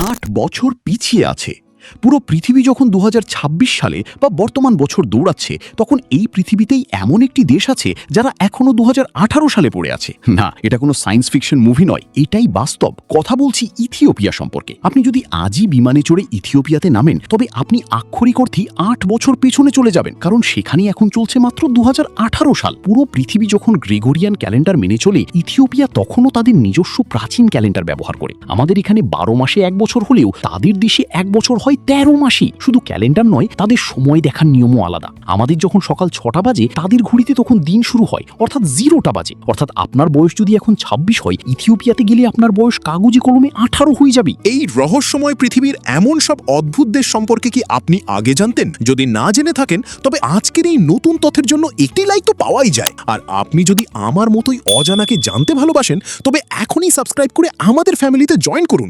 8 বছর পিছিয়ে আছে। পুরো পৃথিবী যখন 2026 সালে বা বর্তমান বছর দৌড়াচ্ছে, তখন এই পৃথিবীতেই এমন একটি দেশ আছে যারা এখনো 2018 সালে পড়ে আছে। না, এটা কোনো সায়েন্স ফিকশন মুভি নয়, এটাই বাস্তব। কথা বলছি ইথিওপিয়া সম্পর্কে। আপনি যদি আজই বিমানে চড়ে ইথিওপিয়াতে নামেন, তবে আপনি আক্ষরিক অর্থে 8 বছর পেছনে চলে যাবেন, কারণ সেখানে এখন চলছে মাত্র 2018 সাল। পুরো পৃথিবী যখন গ্রেগরিয়ান ক্যালেন্ডার মেনে চলে, ইথিওপিয়া তখনও তাদের নিজস্ব প্রাচীন ক্যালেন্ডার ব্যবহার করে। আমাদের এখানে 12 মাসে 1 বছর হলেও তাদের দেশে 1 বছর হয় 13 মাসই। শুধু ক্যালেন্ডার নয়, তাদের সময় দেখার নিয়মও আলাদা। আমাদের যখন সকাল 6টা বাজে, তাদের ঘড়িতে তখন দিন শুরু হয়, অর্থাৎ 0টা বাজে। অর্থাৎ আপনার বয়স যদি এখন 26 হয়, ইথিওপিয়াতে গেলে আপনার বয়স কাগজে কলমে 18 হয়ে যাবে। এই রহস্যময় পৃথিবীর এমন সব অদ্ভুত দেশ সম্পর্কে কি আপনি আগে জানতেন? যদি না জেনে থাকেন, তবে আজকের এই নতুন তথ্যের জন্য একটি লাইক তো পাওয়াই যায়। আর আপনি যদি আমার মতোই অজানাকে জানতে ভালোবাসেন, তবে এখনই সাবস্ক্রাইব করে আমাদের ফ্যামিলিতে জয়েন করুন।